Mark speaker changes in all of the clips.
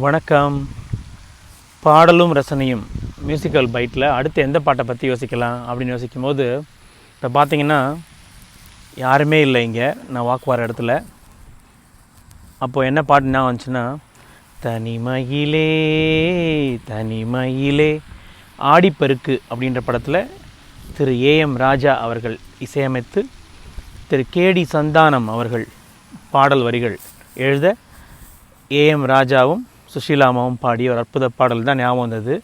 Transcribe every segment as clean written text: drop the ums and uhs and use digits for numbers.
Speaker 1: வணக்கம். பாடலும் ரசனையும் மியூசிக்கல் பைட்டில் அடுத்து எந்த பாட்டை பற்றி யோசிக்கலாம் அப்படின்னு யோசிக்கும்போது, இப்போ பார்த்தீங்கன்னா யாருமே இல்லை இங்கே, நான் வாக்கு வர இடத்துல. அப்போது என்ன பாட்டு என்ன வந்துச்சுன்னா, தனிமயிலே தனிமயிலே ஆடிப்பெருக்கு அப்படின்ற படத்தில் திரு ஏஎம் ராஜா அவர்கள் இசையமைத்து திரு கேடி சந்தானம் அவர்கள் பாடல் வரிகள் எழுத ஏஎம் ராஜாவும் சுஷீலாமாவும் பாடிய ஒரு அற்புத பாடல் தான் ஞாபகம் வந்தது.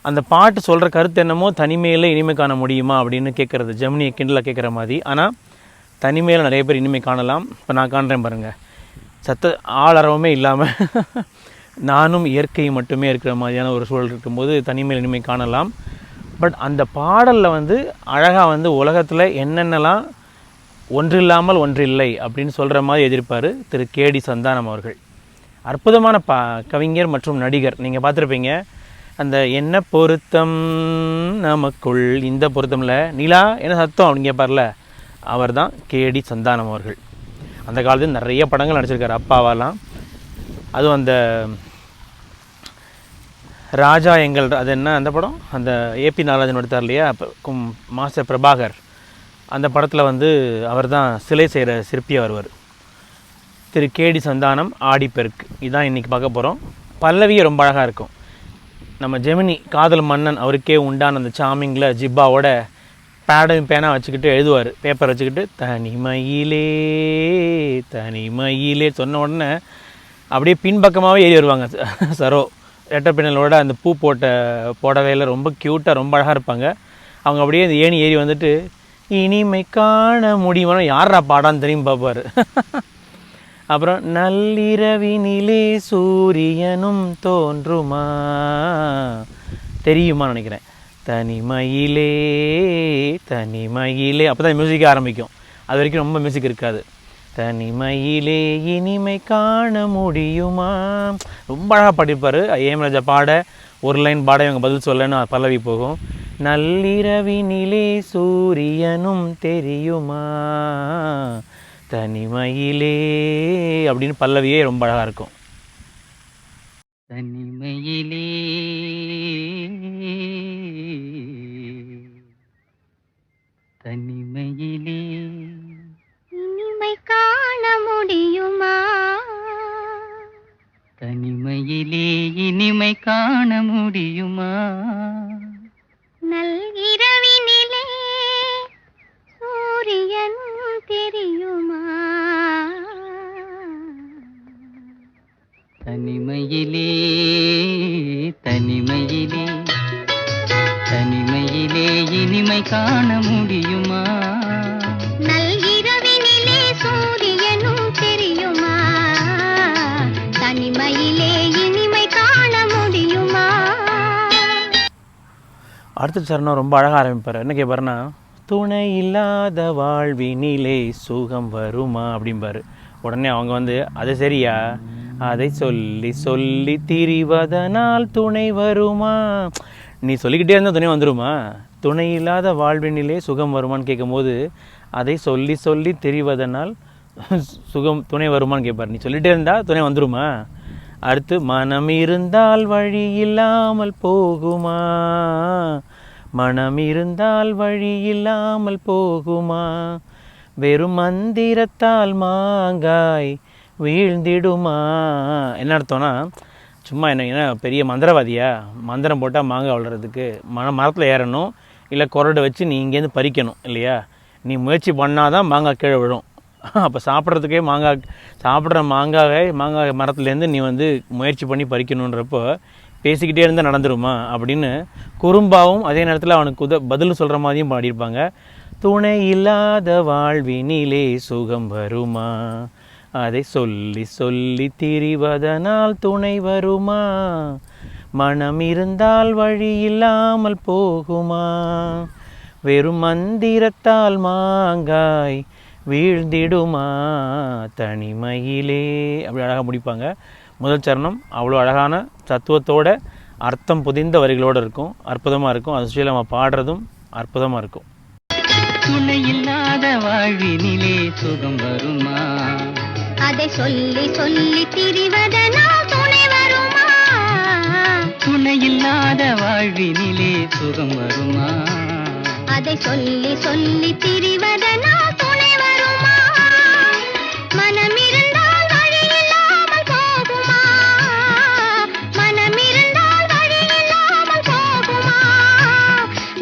Speaker 1: அந்த பாட்டு சொல்கிற கருத்து என்னமோ தனிமையில் இனிமை காண முடியுமா அப்படின்னு கேட்குறது, ஜெமினியை கிண்டலாக கேட்குற மாதிரி. ஆனால் தனிமையில் நிறைய பேர் இனிமை காணலாம். இப்போ நான் காண்றேன் பாருங்கள், ஆளரவமே இல்லாமல் நானும் இயற்கை மட்டுமே இருக்கிற மாதிரியான ஒரு சூழல் இருக்கும்போது தனிமையில் இனிமை காணலாம். பட் அந்த பாடலில் அழகாக உலகத்தில் என்னென்னலாம் ஒன்றில்லாமல் ஒன்றில்லை அப்படின்னு சொல்கிற மாதிரி எதிர்ப்பார் திரு கேடி சந்தானம் அவர்கள். அற்புதமான கவிஞர் மற்றும் நடிகர். நீங்கள் பார்த்துருப்பீங்க, அந்த என்ன பொருத்தம் நமக்குள், இந்த பொருத்தமில் நிலா என்ன சத்தம் அப்படின்னு கேட்பார்ல, அவர் தான் கேடி சந்தானம் அவர்கள். அந்த காலத்தில் நிறைய படங்கள் நடிச்சிருக்காரு அப்பாவெல்லாம். அதுவும் அந்த ராஜா எங்கள், அது என்ன அந்த படம், அந்த ஏபி நாகராஜன் எடுத்தார் இல்லையா, மாஸ்டர் பிரபாகர், அந்த படத்தில் அவர் தான் சிலை செய்கிற சிற்பியாக வருவார். திரு கேடி சந்தானம் ஆடிப்பெருக்கு, இதுதான் இன்றைக்கி பார்க்க போகிறோம். பல்லவியே ரொம்ப அழகாக இருக்கும். நம்ம ஜெமினி காதல் மன்னன் அவருக்கே உண்டான அந்த சாமிங்கில் ஜிப்பாவோட பேடையும் பேனா வச்சுக்கிட்டு எழுதுவார், பேப்பர் வச்சுக்கிட்டு தனிமயிலே தனிமயிலே சொன்ன உடனே அப்படியே பின்பக்கமாகவே ஏறி வருவாங்க சரோ ரெட்டை பின்னலோட. அந்த பூ போடவையில் ரொம்ப க்யூட்டாக ரொம்ப அழகாக இருப்பாங்க. அவங்க அப்படியே இந்த ஏணி ஏறி வந்துட்டு இனிமை காண முடியுமா, யாரா பாடான்னு தெரியும் பார்ப்பார். அப்புறம் நள்ளிரவினிலே சூரியனும் தோன்றுமா தெரியுமா நினைக்கிறேன், தனிமயிலே தனிமயிலே, அப்போ தான் மியூசிக் ஆரம்பிக்கும். அது வரைக்கும் ரொம்ப மியூசிக் இருக்காது. தனிமயிலே இனிமை காண முடியுமா, ரொம்ப அழகாக பாடியிருப்பார். ஏஎம் ராஜா பாட ஒரு லைன் பாட இவங்க பதில் சொல்லன்னு பல்லவி போகும். நள்ளிரவினிலே சூரியனும் தெரியுமா தனிமயிலே அப்படின்னு பல்லவியே ரொம்ப அழகாக இருக்கும்.
Speaker 2: தனிமயிலே தனிமயிலே
Speaker 3: இனிமை காண முடியுமா,
Speaker 2: தனிமயிலே இனிமை காண முடியுமா,
Speaker 3: நல்இரவினிலே சூரியன் தெரியுமா,
Speaker 2: தனிமயிலே தனிமயிலே தனிமயிலே இனிமை காண முடியுமா,
Speaker 3: நல்இரவினிலே சூரியனும் தெரியுமா, தனிமையிலே இனிமை காண முடியுமா.
Speaker 1: அடுத்த சரணம் ரொம்ப அழகாக ஆரம்பிப்பார். என்ன கேட்பாருன்னா, துணை இல்லாத வாழ்வினிலே சுகம் வருமா அப்படிம்பார். உடனே அவங்க அது சரியா, அதை சொல்லி சொல்லி திரிவதனால் துணை வருமா, நீ சொல்லிக்கிட்டே இருந்தால் துணை வந்துடுமா, துணை இல்லாத வாழ்வினிலே சுகம் வருமானு கேட்கும்போது அதை சொல்லி சொல்லி திரிவதனால் சுகம் துணை வருமானு கேட்பார். நீ சொல்லிகிட்டே இருந்தால் துணை வந்துடுமா. அடுத்து மனம் இருந்தால் வழி இல்லாமல் போகுமா, மனம் இருந்தால் வழி இல்லாமல் போகுமா, வெறும் மந்திரத்தால் மாங்காய் வீழ்ந்திடுமா. என்ன அர்த்தம்னா, சும்மா என்ன பெரிய மந்திரவாதியா, மந்திரம் போட்டால் மாங்காய் வளர்கிறதுக்கு மரத்தில் ஏறணும், இல்லை கொரடை வச்சு நீ இங்கேருந்து பறிக்கணும் இல்லையா, நீ முயற்சி பண்ணால் தான் மாங்காய் கீழே விழும். அப்போ சாப்பிட்றதுக்கே சாப்பிட்ற மாங்காய் மரத்துலேருந்து நீ முயற்சி பண்ணி பறிக்கணுன்றப்போ பேசிக்கிட்டே இருந்தால் நடந்துருமா அப்படின்னு குறும்பாவும் அதே நேரத்தில் அவனுக்கு பதில் சொல்கிற மாதிரியும் பாடியிருப்பாங்க. துணை இல்லாத வாழ்வினிலே சுகம் வருமா, அதை சொல்லி சொல்லி திரிவதனால் துணை வருமா, மனம் இருந்தால் வழி இல்லாமல் போகுமா, வெறும் மந்திரத்தால் மாங்காய் வீழ்ந்திடுமா தனிமயிலே அப்படி அழகாக முடிப்பாங்க. முதல் சரணம் அவ்வளோ அழகான தத்துவத்தோட அர்த்தம் புதிந்த வரிகளோடு இருக்கும், அற்புதமாக இருக்கும். அது சுஷீலாமா பாடுறதும் அற்புதமாக இருக்கும்.
Speaker 2: துணை இல்லாத வாழ்வினிலே சுகம் வருமா,
Speaker 3: அதை சொல்லி சொல்லி திரிவதனால் துணை வருமா,
Speaker 2: துணையில்லாத வாழ்வினிலே சுகம் வருமா?
Speaker 3: அதை சொல்லி சொல்லி திரிவதனால் துணை வருமா? மனமிருந்தால் வழி இல்லாமல் போகுமா? மனமிருந்தால் வழி இல்லாமல் போகுமா?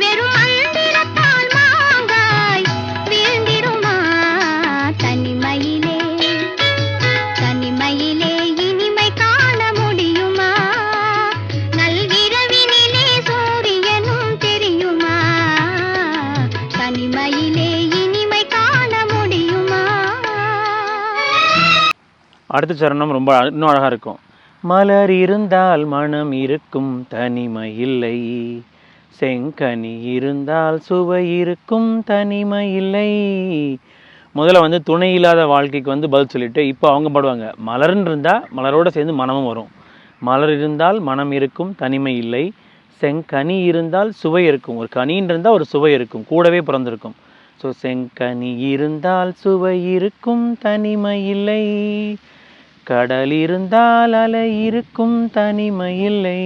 Speaker 3: வெறும் மந்திரத்தால் மாங்காய் வீழ்ந்திடுமா? தனிமையிலே தனிமையிலே இனிமை காண முடியுமா? நல்விரவினிலே சூரியனும் தெரியுமா? தனிமையிலே இனிமை காண முடியுமா?
Speaker 1: அடுத்த சரணம் ரொம்ப இன்னும் அழகாக இருக்கும். மலர் இருந்தால் மனம் இருக்கும், தனிமை இல்லை. செங்கனி இருந்தால் சுவை இருக்கும், தனிமை இல்லை. முதல்ல வந்து துணை இல்லாத வாழ்க்கைக்கு வந்து பதில் சொல்லிட்டு இப்போ அவங்க பாடுவாங்க, மலர்ன்னு இருந்தால் மலரோடு சேர்ந்து மனமும் வரும். மலர் இருந்தால் மனம் இருக்கும், தனிமை இல்லை. செங்கனி இருந்தால் சுவை இருக்கும். ஒரு கனின்னு இருந்தால் ஒரு சுவை இருக்கும், கூடவே பிறந்திருக்கும். ஸோ செங்கனி இருந்தால் சுவை இருக்கும், தனிமை இல்லை. கடல் இருந்தால் அலை இருக்கும், தனிமை இல்லை.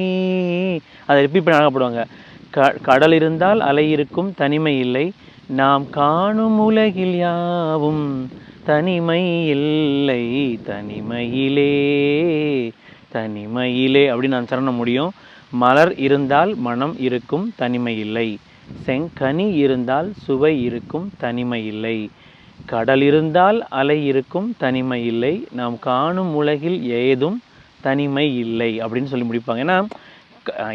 Speaker 1: அதை ரிப்பீட் பண்ணி அழகப்படுவாங்க. கடல் இருந்தால் அலை இருக்கும், தனிமை இல்லை. நாம் காணும் உலகில் யாவும் தனிமை இல்லை, தனிமையிலே தனிமையிலே அப்படின்னு நான் சரணம் முடியும். மலர் இருந்தால் மனம் இருக்கும், தனிமை இல்லை. செங்கனி இருந்தால் சுவை இருக்கும், தனிமை இல்லை. கடல் இருந்தால் அலை இருக்கும், தனிமை இல்லை. நாம் காணும் உலகில் ஏதும் தனிமை இல்லை அப்படின்னு சொல்லி முடிப்பாங்க. ஏன்னா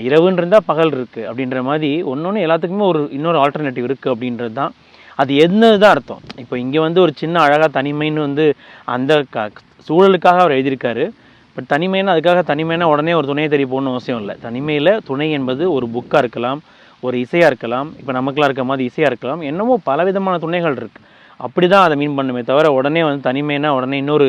Speaker 1: இரவுன்னு இருந்தால் பகல் இருக்குது அப்படின்ற மாதிரி ஒன்று எல்லாத்துக்குமே ஒரு இன்னொரு ஆல்டர்னேட்டிவ் இருக்குது அப்படின்றது தான். அது என்னது தான் அர்த்தம். இப்போ இங்கே வந்து ஒரு சின்ன அழகாக தனிமைன்னு வந்து அந்த சூழலுக்காக அவர் எழுதியிருக்காரு. பட் தனிமைன்னா அதுக்காக தனிமைன்னா உடனே ஒரு துணையை தேடி போகணும்னு அவசியம் இல்லை. தனிமையில் துணை என்பது ஒரு புக்காக இருக்கலாம், ஒரு இசையாக இருக்கலாம், இப்போ நமக்குலாம் இருக்க மாதிரி இசையாக இருக்கலாம், என்னமோ பலவிதமான துணைகள் இருக்குது. அப்படி தான் அதை மீன் பண்ணுமே தவிர உடனே வந்து தனிமைன்னா உடனே இன்னொரு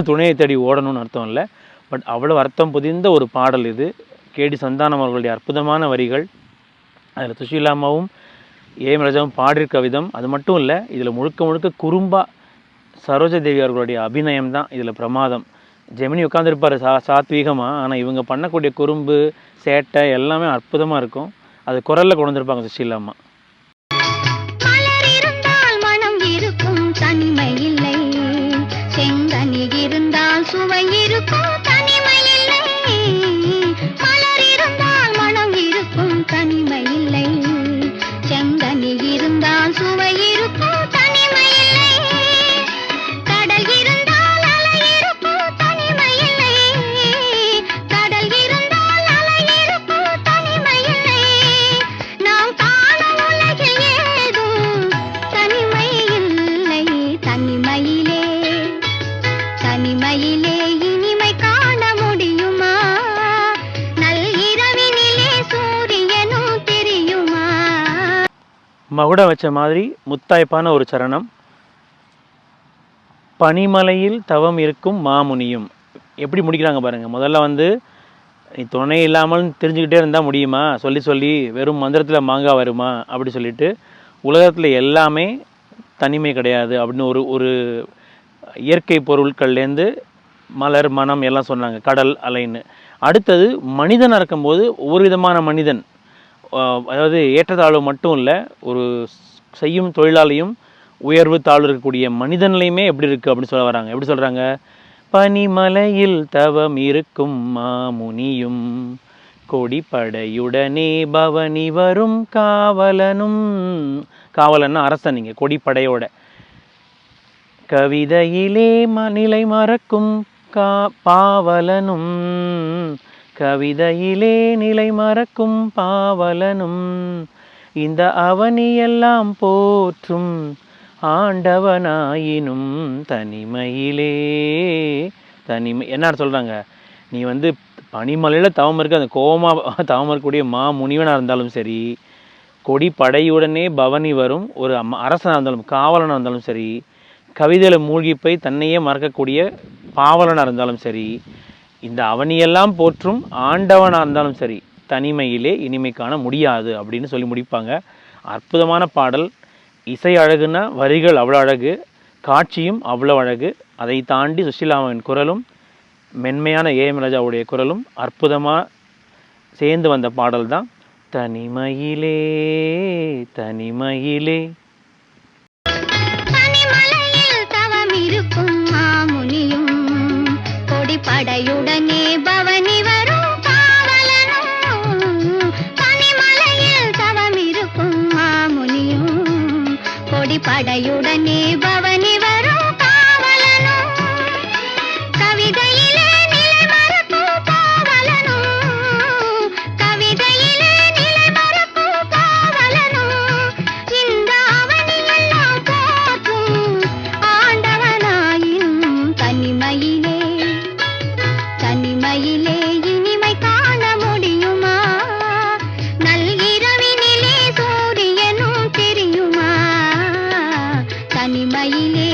Speaker 1: துணையை தேடி ஓடணும்னு அர்த்தம் இல்லை. பட் அவ்வளோ அர்த்தம் புதிந்த ஒரு பாடல் இது. கேடி சந்தானம் அவர்களுடைய அற்புதமான வரிகள். அதில் சுஷீலாமாவும் ஏஎம் ராஜாவும் பாடியிருக்க விதம் அது மட்டும் இல்லை, இதில் முழுக்க முழுக்க குறும்பா சரோஜா தேவி அவர்களுடைய அபிநயம் தான் இதில் பிரமாதம். ஜெமினி உட்காந்துருப்பார் சாத்வீகமாக, ஆனால் இவங்க பண்ணக்கூடிய குறும்பு சேட்டை எல்லாமே அற்புதமாக இருக்கும். அது குரலில் கொண்டு வந்திருப்பாங்க சுஷீலாமா.
Speaker 3: மலர் இருந்தால் மனம் இருக்கும், தனிமை இல்லை. செங்கனி இருந்தால் சுவை இருக்கும், தனிமை இல்லை. மலர் இருந்தால் மனம் இருக்கும், தனிமை இல்லை. செங்கனி இருந்தால் சுவை இருக்கும், தனிமை இல்லை. கடல் இருந்தால் அலை இருக்கும், தனிமை இல்லை. கடல் இருந்தால் அலை இருக்கும், தனிமை இல்லை. நாம் காணும் உலகில் ஏதும் தனிமை இல்லை, தனிமையிலே தனிமையிலே இனிமை காண முடியுமா? நல் இரவினிலே சூரியனும் தெரியுமா?
Speaker 1: மகுடம் வச்ச மாதிரி முத்தாய்ப்பான ஒரு சரணம். பனிமலையில் தவம் இருக்கும் மாமுனியும். எப்படி முடிக்கிறாங்க பாருங்கள். முதல்ல வந்து நீ துணை இல்லாமல் தெரிஞ்சுக்கிட்டே இருந்தால் முடியுமா, சொல்லி சொல்லி வெறும் மந்திரத்தில் மாங்காய் வருமா அப்படி சொல்லிட்டு உலகத்தில் எல்லாமே தனிமை கிடையாது அப்படின்னு ஒரு ஒரு இயற்கை பொருட்கள்லேருந்து மலர் மனம் எல்லாம் சொன்னாங்க, கடல் அலைன்னு. அடுத்தது மனிதனாக இருக்கும்போது ஒவ்வொரு விதமான மனிதன், அதாவது ஏற்றத்தாழ்வு மட்டும் இல்லை, ஒரு செய்யும் தொழிலாளியும் உயர்வு தாழ்வு இருக்கக்கூடிய மனிதன்லையுமே எப்படி இருக்குது அப்படின்னு சொல்ல வராங்க. எப்படி சொல்கிறாங்க? பனிமலையில் தவம் இருக்கும் மாமுனியும் கொடிப்படையுடனே பவனி வரும் காவலனும். காவலன்னா அரசன், நீங்கள் கொடிப்படையோட. கவிதையிலே நிலை மறக்கும் பாவலனும். கவிதையிலே நிலை மறக்கும் பாவலனும். இந்த அவனியெல்லாம் போற்றும் ஆண்டவனாயினும் தனிமையிலே தனிமை. என்ன சொல்கிறாங்க? நீ வந்து பனிமலையில் தவம் இருக்க அந்த கோபமாக தவம் இருக்கக்கூடிய முனிவனாக இருந்தாலும் சரி, கொடிப்படையுடனே பவனி வரும் ஒரு அரசனாக இருந்தாலும் காவலனாக இருந்தாலும் சரி, கவிதையில் மூழ்கி போய் தன்னையே மறக்கக்கூடிய பாவலனாக இருந்தாலும் சரி, இந்த அவனியெல்லாம் போற்றும் ஆண்டவனாக இருந்தாலும் சரி, தனிமையிலே இனிமை காண முடியாது அப்படின்னு சொல்லி முடிப்பாங்க. அற்புதமான பாடல். இசை அழகுன்னா வரிகள் அவ்வளோ அழகு, காட்சியும் அவ்வளோ அழகு. அதை தாண்டி சுஷீலாவின் குரலும் மென்மையான ஏஎம் ராஜாவுடைய குரலும் அற்புதமாக சேர்ந்து வந்த பாடல் தான் தனிமையிலே தனிமையிலே.
Speaker 3: பனிமலையில் தவம் இருக்கும் மாமுனியும் கொடிப்படையுடனே பவனி வரும் காவலனும். பனிமலையில் தவம் இருக்கும் மாமுனியும் கொடிப்படையுடனே பவனி வரும் காவலனும். கவிதையிலே நிலை மறக்கும் பாவலனும். கவிதையிலே நிலை மறக்கும் பாவலனும். இந்த அவனியெல்லாம் போற்றும் ஆண்டவனாயினும் தனிமையிலே தனிமையிலே இனிமை காண முடியுமா? நல்கிரவினிலே சூரியனும் தெரியுமா? தனிமையிலே